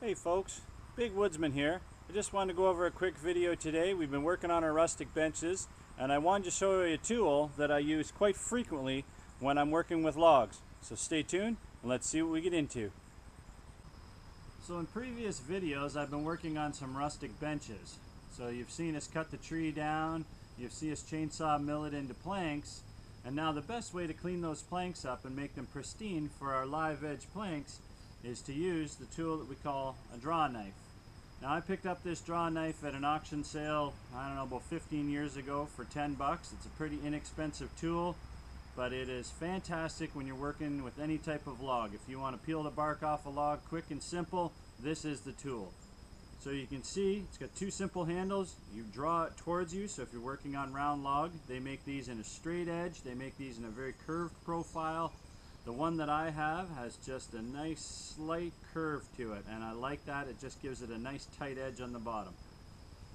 Hey folks, Big Woodsman here. I just wanted to go over a quick video today. We've been working on our rustic benches and I wanted to show you a tool that I use quite frequently when I'm working with logs. So stay tuned and let's see what we get into. So in previous videos I've been working on some rustic benches. So you've seen us cut the tree down, you've seen us chainsaw mill it into planks, and now the best way to clean those planks up and make them pristine for our live edge planks is to use the tool that we call a Drawknife. Now I picked up this Drawknife at an auction sale, I don't know, about 15 years ago for 10 bucks. It's a pretty inexpensive tool, but it is fantastic when you're working with any type of log. If you want to peel the bark off a log quick and simple, this is the tool. So you can see it's got two simple handles. You draw it towards you, so if you're working on round log, they make these in a straight edge, they make these in a very curved profile. The one that I have has just a nice slight curve to it, and I like that. It just gives it a nice tight edge on the bottom.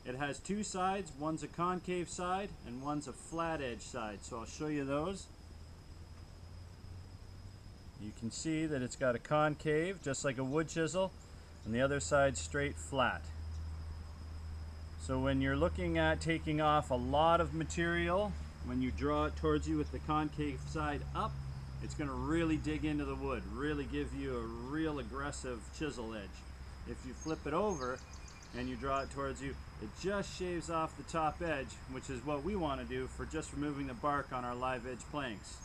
It has two sides. One's a concave side and one's a flat edge side, so I'll show you those. You can see that it's got a concave just like a wood chisel, and the other side straight flat. So when you're looking at taking off a lot of material, when you draw it towards you with the concave side up, it's going to really dig into the wood, really give you a real aggressive chisel edge. If you flip it over and you draw it towards you, it just shaves off the top edge, which is what we want to do for just removing the bark on our live edge planks.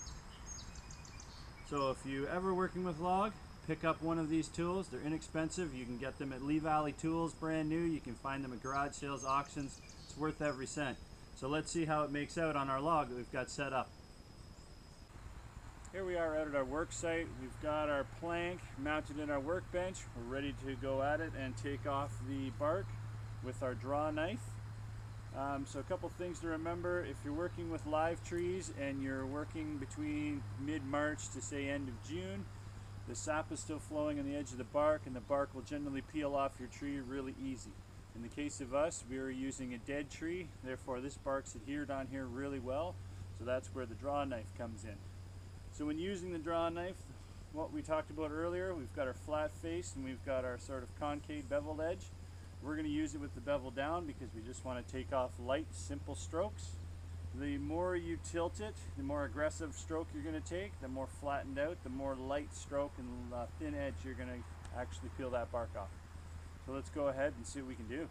So if you're ever working with log, pick up one of these tools. They're inexpensive. You can get them at Lee Valley Tools, brand new. You can find them at garage sales, auctions. It's worth every cent. So let's see how it makes out on our log that we've got set up. Here we are out at our work site. We've got our plank mounted in our workbench. We're ready to go at it and take off the bark with our Drawknife. So a couple things to remember: if you're working with live trees and you're working between mid-March to say end of June, the sap is still flowing on the edge of the bark, and the bark will generally peel off your tree really easy. In the case of us, we are using a dead tree, therefore this bark's adhered on here really well, so that's where the Drawknife comes in. So when using the Drawknife, what we talked about earlier, we've got our flat face and we've got our sort of concave beveled edge. We're going to use it with the bevel down because we just want to take off light, simple strokes. The more you tilt it, the more aggressive stroke you're going to take, the more flattened out, the more light stroke and thin edge you're going to actually peel that bark off. So let's go ahead and see what we can do.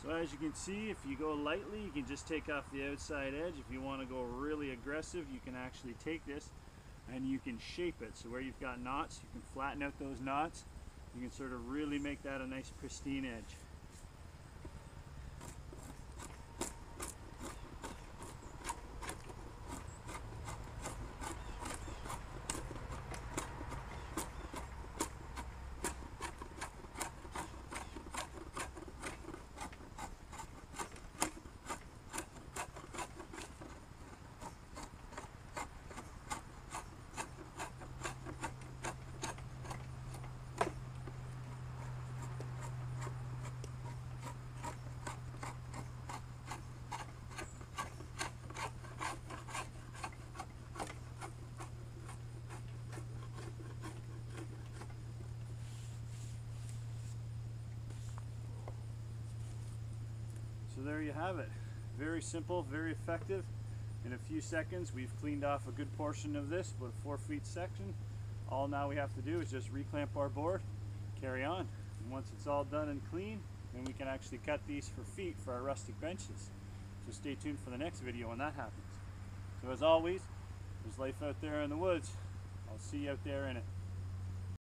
So as you can see, if you go lightly, you can just take off the outside edge. If you want to go really aggressive, you can actually take this and you can shape it. So where you've got knots, you can flatten out those knots. You can sort of really make that a nice pristine edge. So there you have it. Very simple, very effective. In a few seconds we've cleaned off a good portion of this, about a 4 feet section. All now we have to do is just reclamp our board, carry on. And once it's all done and clean, then we can actually cut these for feet for our rustic benches. So stay tuned for the next video when that happens. So as always, there's life out there in the woods. I'll see you out there in it.